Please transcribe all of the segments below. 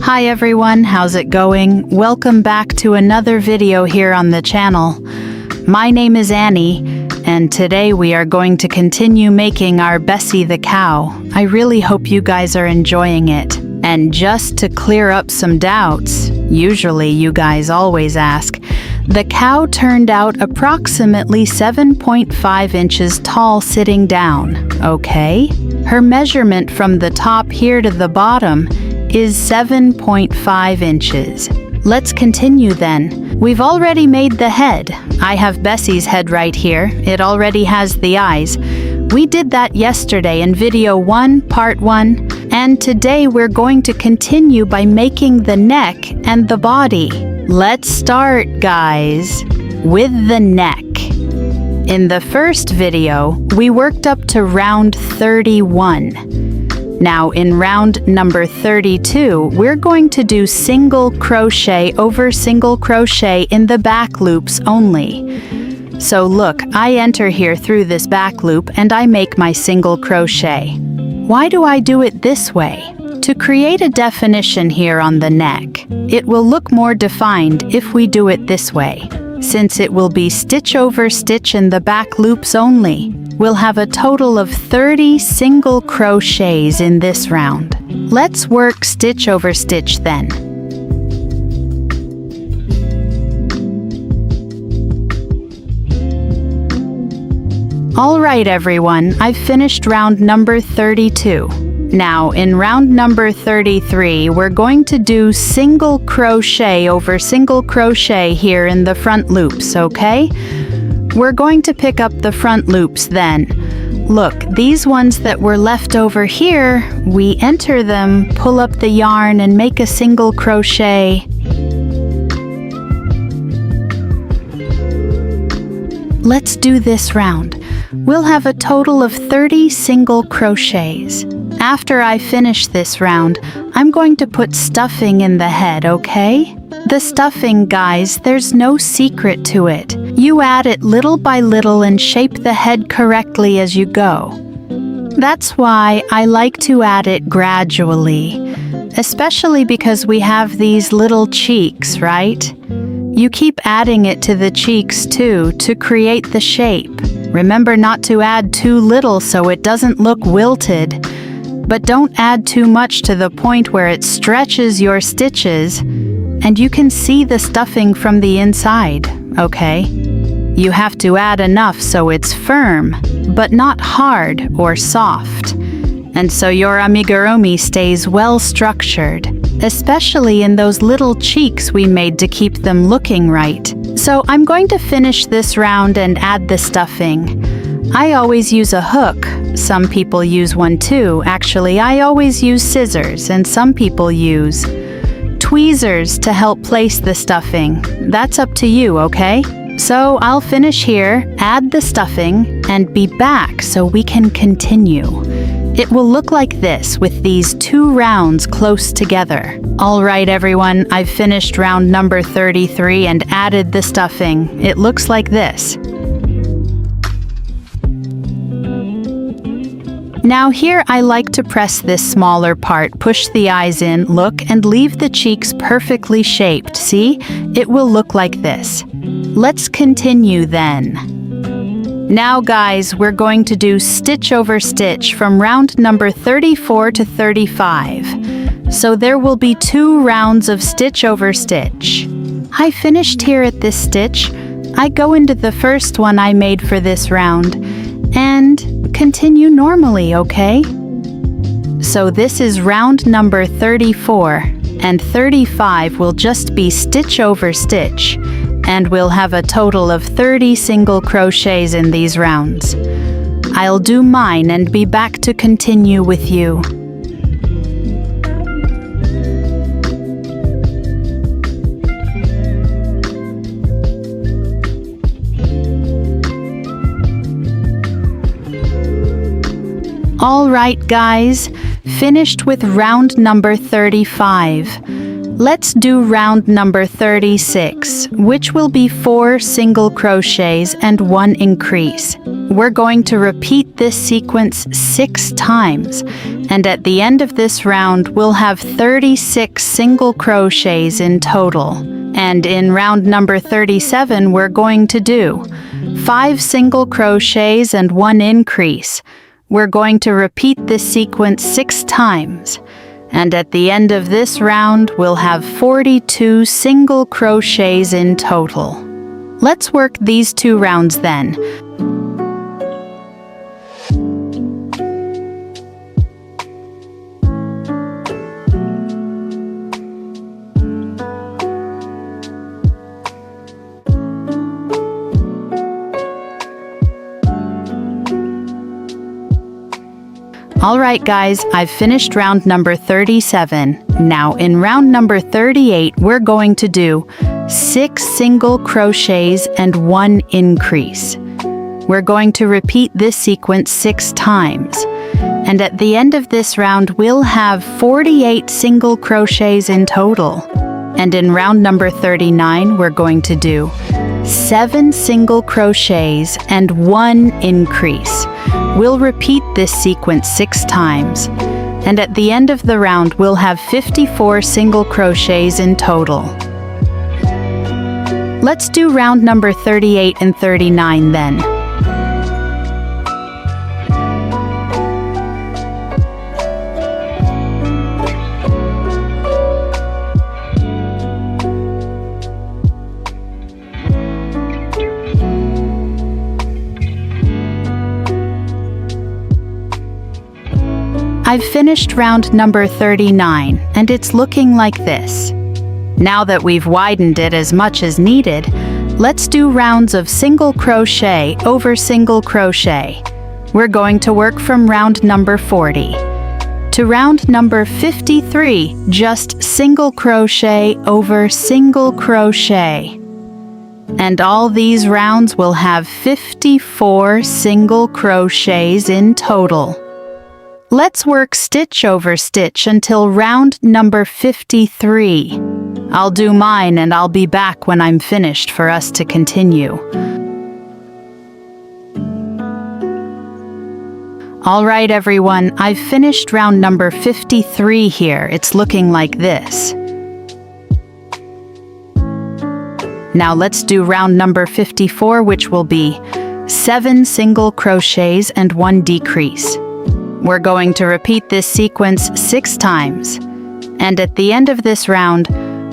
Hi everyone, how's it going? Welcome back to another video here on the channel. My name is Annie, and today we are going to continue making our Bessie the Cow. I really hope you guys are enjoying it. And just to clear up some doubts, usually you guys always ask, the cow turned out approximately 7.5 inches tall sitting down, okay? Her measurement from the top here to the bottom is 7.5 inches. Let's continue then. We've already made the head. I have Bessie's head right here. It already has the eyes. We did that yesterday in video 1, part 1, and today we're going to continue by making the neck and the body. Let's start, guys, with the neck. In the first video, we worked up to round 31. Now in round number 32, we're going to do single crochet over single crochet in the back loops only. So look, I enter here through this back loop and I make my single crochet. Why do I do it this way? To create a definition here on the neck. It will look more defined if we do it this way. Since it will be stitch over stitch in the back loops only, we'll have a total of 30 single crochets in this round. Let's work stitch over stitch then. All right, everyone, I've finished round number 32. Now, in round number 33, we're going to do single crochet over single crochet here in the front loops, okay? We're going to pick up the front loops then. Look, these ones that were left over here, we enter them, pull up the yarn, and make a single crochet. Let's do this round. We'll have a total of 30 single crochets. After I finish this round, I'm going to put stuffing in the head, okay? The stuffing, guys, there's no secret to it. You add it little by little and shape the head correctly as you go. That's why I like to add it gradually, especially because we have these little cheeks, right? You keep adding it to the cheeks too to create the shape. Remember not to add too little so it doesn't look wilted. But don't add too much to the point where it stretches your stitches and you can see the stuffing from the inside, okay? You have to add enough so it's firm, but not hard or soft. And so your amigurumi stays well structured, especially in those little cheeks we made to keep them looking right. So I'm going to finish this round and add the stuffing. I always use a hook. Some people use one too. Actually, I always use scissors, and some people use tweezers to help place the stuffing. That's up to you, okay? So I'll finish here, add the stuffing, and be back so we can continue. It will look like this with these two rounds close together. All right, everyone, I've finished round number 33 and added the stuffing. It looks like this. Now here I like to press this smaller part, push the eyes in, look, and leave the cheeks perfectly shaped. See? It will look like this. Let's continue then. Now guys, we're going to do stitch over stitch from round number 34 to 35. So there will be 2 rounds of stitch over stitch. I finished here at this stitch. I go into the first one I made for this round and continue normally, okay? So this is round number 34, and 35 will just be stitch over stitch, and we'll have a total of 30 single crochets in these rounds. I'll do mine and be back to continue with you. All right, guys, finished with round number 35. Let's do round number 36, which will be 4 single crochets and 1 increase. We're going to repeat this sequence 6 times, and at the end of this round, we'll have 36 single crochets in total. And in round number 37, we're going to do 5 single crochets and 1 increase. We're going to repeat this sequence 6 times. And at the end of this round, we'll have 42 single crochets in total. Let's work these 2 rounds then. Alright guys, I've finished round number 37. Now in round number 38, we're going to do 6 single crochets and 1 increase. We're going to repeat this sequence 6 times. And at the end of this round, we'll have 48 single crochets in total. And in round number 39, we're going to do 7 single crochets and 1 increase. We'll repeat this sequence 6 times, and at the end of the round we'll have 54 single crochets in total. Let's do round number 38 and 39 then. I've finished round number 39, and it's looking like this. Now that we've widened it as much as needed, let's do rounds of single crochet over single crochet. We're going to work from round number 40. To round number 53, just single crochet over single crochet. And all these rounds will have 54 single crochets in total. Let's work stitch over stitch until round number 53. I'll do mine and I'll be back when I'm finished for us to continue. Alright everyone, I've finished round number 53 here. It's looking like this. Now let's do round number 54, which will be 7 single crochets and 1 decrease. We're going to repeat this sequence 6 times, and at the end of this round,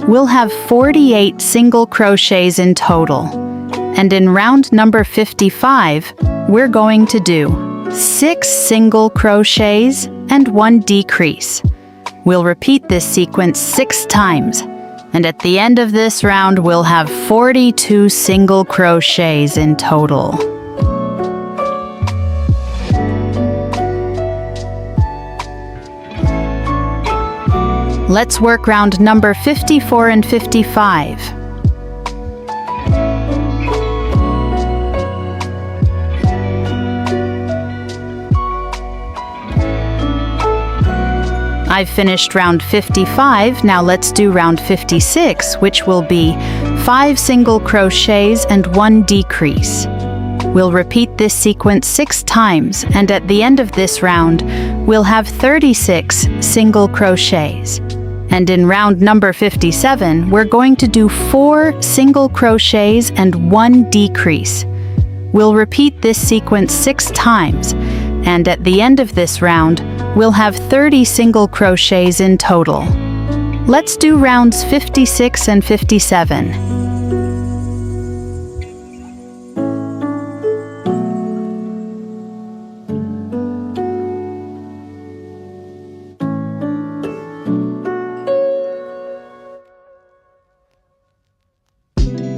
we'll have 48 single crochets in total. And in round number 55, we're going to do 6 single crochets and 1 decrease. We'll repeat this sequence 6 times, and at the end of this round, we'll have 42 single crochets in total. Let's work round number 54 and 55. I've finished round 55, now let's do round 56, which will be 5 single crochets and 1 decrease. We'll repeat this sequence 6 times, and at the end of this round, we'll have 36 single crochets. And in round number 57, we're going to do 4 single crochets and 1 decrease. We'll repeat this sequence 6 times, and at the end of this round, we'll have 30 single crochets in total. Let's do rounds 56 and 57.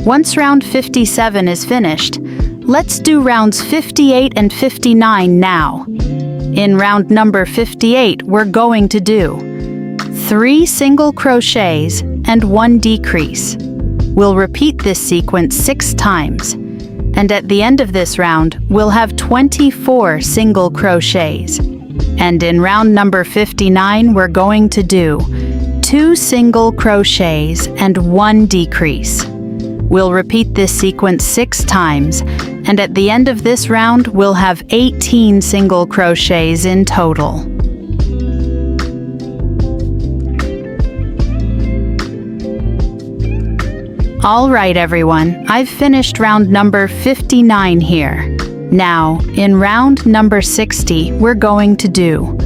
Once round 57 is finished, let's do rounds 58 and 59 now. In round number 58, we're going to do 3 single crochets and 1 decrease. We'll repeat this sequence 6 times, and at the end of this round, we'll have 24 single crochets. And in round number 59, we're going to do 2 single crochets and 1 decrease. We'll repeat this sequence 6 times, and at the end of this round, we'll have 18 single crochets in total. All right, everyone, I've finished round number 59 here. Now, in round number 60, we're going to do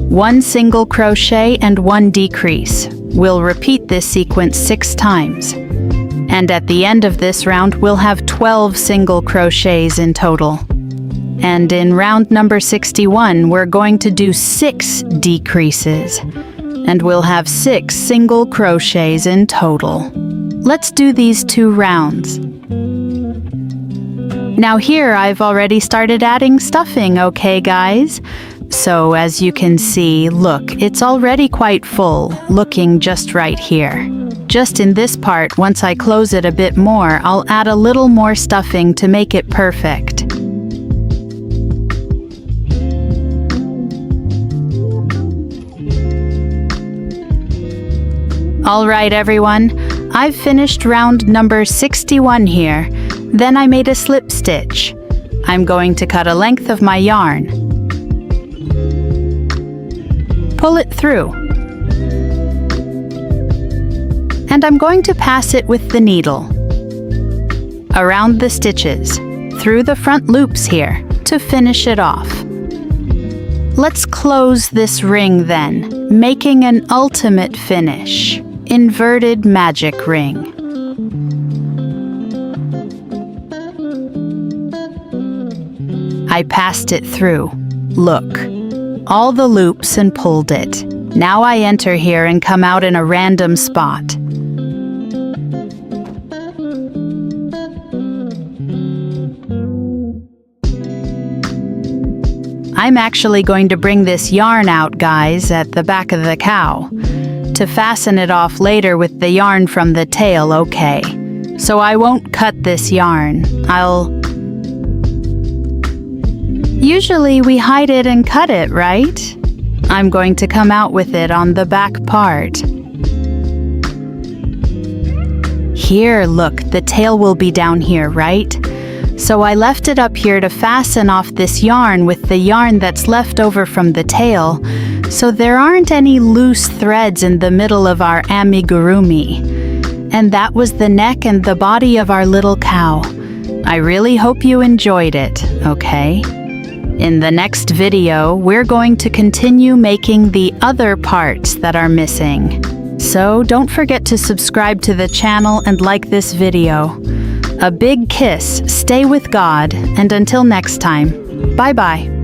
1 single crochet and 1 decrease. We'll repeat this sequence 6 times. And at the end of this round, we'll have 12 single crochets in total. And in round number 61, we're going to do 6 decreases. And we'll have 6 single crochets in total. Let's do these 2 rounds. Now here I've already started adding stuffing, okay guys? So as you can see, look, it's already quite full, looking just right here. Just in this part, once I close it a bit more, I'll add a little more stuffing to make it perfect. All right, everyone, I've finished round number 61 here. Then I made a slip stitch. I'm going to cut a length of my yarn. Pull it through. And I'm going to pass it with the needle around the stitches, through the front loops here, to finish it off. Let's close this ring then, making an ultimate finish. Inverted magic ring. I passed it through. Look, all the loops and pulled it. Now I enter here and come out in a random spot. I'm actually going to bring this yarn out, guys, at the back of the cow, to fasten it off later with the yarn from the tail, okay? So I won't cut this yarn. Usually we hide it and cut it, right? I'm going to come out with it on the back part. Here, look, the tail will be down here, right? So I left it up here to fasten off this yarn with the yarn that's left over from the tail, so there aren't any loose threads in the middle of our amigurumi. And that was the neck and the body of our little cow. I really hope you enjoyed it, okay? In the next video, we're going to continue making the other parts that are missing. So don't forget to subscribe to the channel and like this video. A big kiss, stay with God, and until next time, bye-bye.